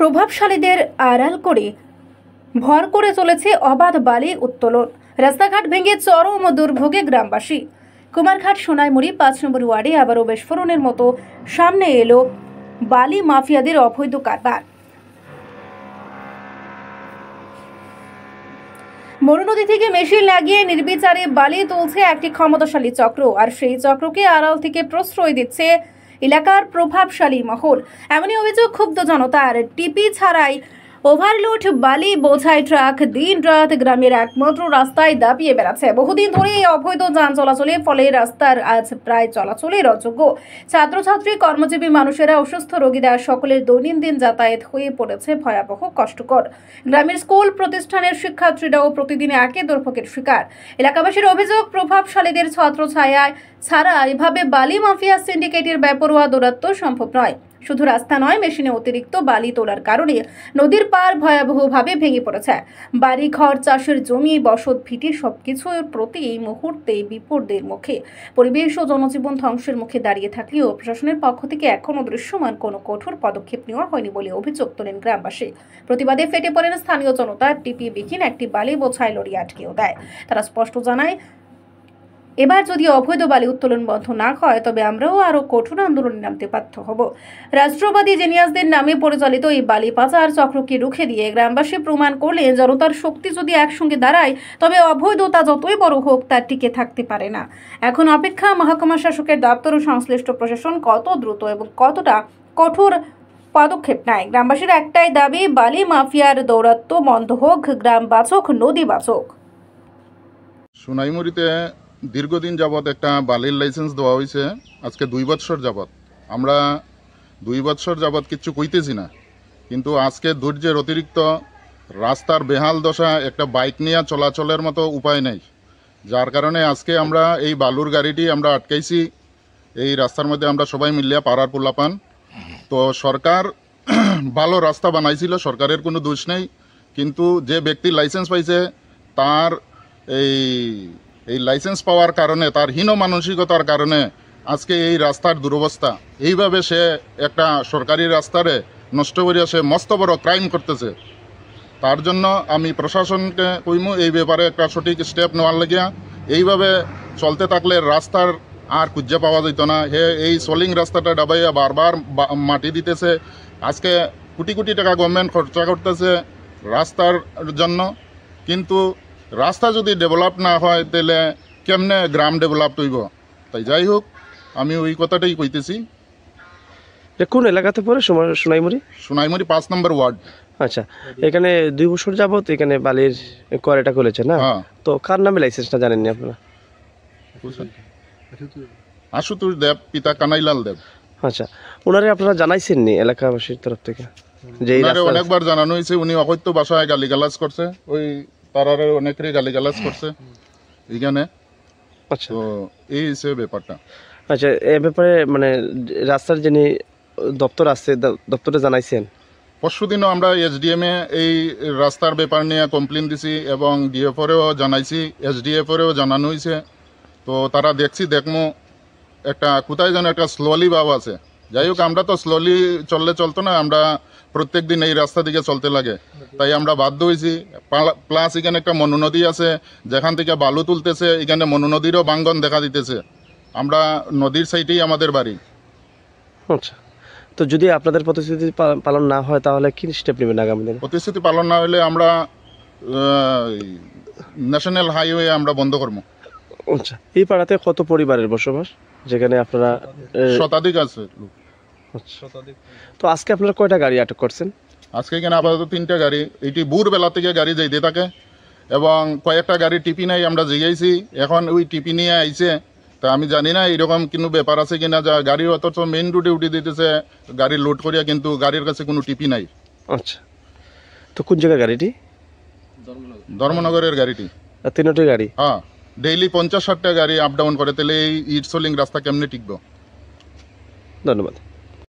প্রভাবশালীদের আড়াল করে ভর করে চলেছে অবাধ বালি উত্তোলন। রাস্তাঘাট ভেঙে চরম দুর্ভোগে গ্রামবাসী। কুমারঘাট সোনাইমুড়ি ৫ নম্বর ওয়ার্ডে আবারও বিস্ফোরণের মতো সামনে এলো বালি মাফিয়াদের অবৈধ কারবার। মরুনদী থেকে মেশিন লাগিয়ে নির্বিচারে বালি তুলছে একটি ক্ষমতাশালী চক্র, আর সেই চক্রকে আড়াল থেকে প্রশ্রয় দিচ্ছে এলাকার প্রভাবশালী মহল। এমনই অভিযোগ ক্ষুব্ধ জনতার। টিপি ছাড়াই ওভারলোড বালি বোঝাই ট্রাক দিন রাত গ্রামের একমাত্র রাস্তায় দাপিয়ে বেড়াচ্ছে। বহুদিন ধরে এই অবৈধ যান চলাচলের ফলে রাস্তার আজ প্রায় চলাচলের অযোগ্য। ছাত্রছাত্রী, কর্মজীবী মানুষেরা, অসুস্থ রোগীরা সকলের দৈনন্দিন যাতায়াত হয়ে পড়েছে ভয়াবহ কষ্টকর। গ্রামের স্কুল প্রতিষ্ঠানের শিক্ষার্থীরাও প্রতিদিন একই দুর্ভোগের শিকার। এলাকাবাসীর অভিযোগ, প্রভাবশালীদের ছত্রছায়ায় ছাড়া এভাবে বালি মাফিয়া সিন্ডিকেটের বেপরোয়া দৌরাত্ম্য সম্ভব নয়। শুধু রাস্তা নয়, মেশিনে অতিরিক্ত বালি তোলার কারণে নদীর পার ভয়াবহভাবে ভেঙে পড়েছে। বাড়ি ঘর, চাষের জমি, বসত ভিটি সবকিছুর প্রতি এই মুহূর্তে বিপদের মুখে। পরিবেশ ও জনজীবন ধ্বংসের মুখে দাঁড়িয়ে থাকলেও প্রশাসনের পক্ষ থেকে এখনও দৃশ্যমান কোনো কঠোর পদক্ষেপ নেওয়া হয়নি বলে অভিযোগ তোলেন গ্রামবাসী। প্রতিবাদে ফেটে পড়েন স্থানীয় জনতা। টিপি বিহীন একটি বালি বোঝাই লরি আটকেও দেয়। তারা স্পষ্ট জানায়, এবার যদি অবৈধ বালি উত্তোলন বন্ধ না হয় তবে আমরাও আরো কঠোর আন্দোলনে নামতে বাধ্য হব। রাষ্ট্রবাদী জিনিয়াসদের নামে পরিচালিত এই বালি পাচার চক্রকে রুখে দিয়ে গ্রামবাসী প্রমাণ করলে জনতার শক্তি যদি একসঙ্গে দাঁড়ায় তবে অবৈধতা যতই বড় হোক তা টিকে থাকতে পারে না। এখন অপেক্ষা মহকুমা শাসকের দপ্তর ও সংশ্লিষ্ট প্রশাসন কত দ্রুত এবং কতটা কঠোর পদক্ষেপ নেয়। গ্রামবাসীর একটাই দাবি, বালি মাফিয়ার দৌরাত্ম্য বন্ধ হোক, গ্রাম বাঁচক, নদী বাঁচক। সোনাইমুড়িতে দীর্ঘদিন যাবৎ একটা বালির লাইসেন্স দেওয়া হয়েছে, আজকে 2 বছর যাবৎ। আমরা 2 বছর যাবৎ কিচ্ছু কইতেছি না, কিন্তু আজকে ধৈর্যের অতিরিক্ত রাস্তার বেহাল দশা, একটা বাইক নিয়ে চলাচলের মতো উপায় নেই, যার কারণে আজকে আমরা এই বালুর গাড়িটি আমরা আটকাইছি এই রাস্তার মধ্যে। আমরা সবাই মিলিয়া পাড়ার পোলাপান। তো সরকার ভালো রাস্তা বানাইছিল, সরকারের কোনো দোষ নেই, কিন্তু যে ব্যক্তি লাইসেন্স পাইছে তার এই লাইসেন্স পাওয়ার কারণে, তার হীন মানসিকতার কারণে আজকে এই রাস্তার দুরবস্থা। এইভাবে সে একটা সরকারি রাস্তারে নষ্ট করিয়া সে মস্ত বড় ক্রাইম করতেছে। তার জন্য আমি প্রশাসনকে কইমু এই ব্যাপারে একটা সঠিক স্টেপ নেওয়ার লাগিয়া। এইভাবে চলতে থাকলে রাস্তার আর খুঁজে পাওয়া যেত না। এই সোলিং রাস্তাটা ডাবাইয়া বারবার মাটি দিতেছে। আজকে কোটি কোটি টাকা গভর্নমেন্ট খরচা করতেছে রাস্তার জন্য, কিন্তু রাস্তা যদি ডেভেলপ না হয় তাহলে কেমনে গ্রাম ডেভেলপ হইব? তাই যাই হোক, আমি ওই কথাটাই কইতেছি। কোন এলাকাতে পড়ে সোনাইমুড়ি? সোনাইমুড়ি 5 নম্বর ওয়ার্ড। আচ্ছা, এখানে 2 বছর যাবত এখানে বালির কোয়ারিটা খুলেছে না? তো কার নামে লাইসেন্সটা জানেননি আপনারা? আশুতোষ দেব, পিতা কানাইলাল দেব। আচ্ছা, ওনারে আপনারা জানাইছেননি এলাকাবাসীর তরফ থেকে? যে অনেকবার জানানো হয়েছে, উনি অকথ্য ভাষায় গালিগালাজ করছে, ওই তারারে অনেকেরই গালিগালাজ করছে এইখানে। আচ্ছা, তো এই হিসেবে ব্যাপারটা। আচ্ছা, এ ব্যাপারে মানে রাস্তার যিনি দপ্তর আছে, দপ্তরে জানাইছেন? পরশুদিনও আমরা এসডিএম এ এই রাস্তার ব্যাপার নিয়ে কমপ্লেন দিছি এবং ডিএফওরেও জানাইছি, এসডিএফওরেও জানানো হয়েছে। তো তারা দেখমু একটা কোথায় যেন একটা স্লোলি ভাব আছে। যাই হোক, আমরা তো স্লোলি চলতো না, আমরা প্রত্যেক দিন এই রাস্তা দিকে চলতে লাগে, তাই আমরা বাধ্য হয়েছি। প্লাস এখানে একটা মনুনদী আছে, যেখান থেকে বালু তুলতেছে, এখানে মনুনদীরও বাঙ্গন দেখা দিতেছে। আমরা নদীর সাইডেই আমাদের বাড়ি। আচ্ছা, তো যদি আপনাদের প্রতিশ্রুতি পালন না হয় তাহলে কি স্টেপ নেবেন আগামী দিনে? প্রতিশ্রুতি পালন না হলে আমরা ন্যাশনাল হাইওয়ে আমরা বন্ধ করবো। আচ্ছা, এই পাড়াতে কত পরিবারের বসবাস যেখানে আপনারা? শতাধিক আছে। তো আজকে আপনারা কয়টা গাড়ি আটক করছেন? আজকে এখানে আপাতত 3টা গাড়ি, এটি ভোরবেলা থেকে গাড়ি যাইতে থাকে এবং কয়েকটা গাড়ি টিপি নাই আমরা জিগাইছি, এখন ওই টিপি নিয়ে আইছে। তা আমি জানি না এরকম কোনো ব্যাপার আছে কিনা, যা গাড়ি অথচ মেইন রোডে উঠে দিতেছে গাড়ি লোড করিয়া, কিন্তু গাড়ির কাছে কোনো টিপি নাই। আচ্ছা, তো কোন জায়গায় গাড়িটি? ধর্মনগরের গাড়িটি। 3টি গাড়ি? হ্যাঁ, ডেইলি 50-60টা গাড়ি আপ ডাউন করে, তাহলে এই ইট সোলিং রাস্তা কেমনে টিকবো? ধন্যবাদ।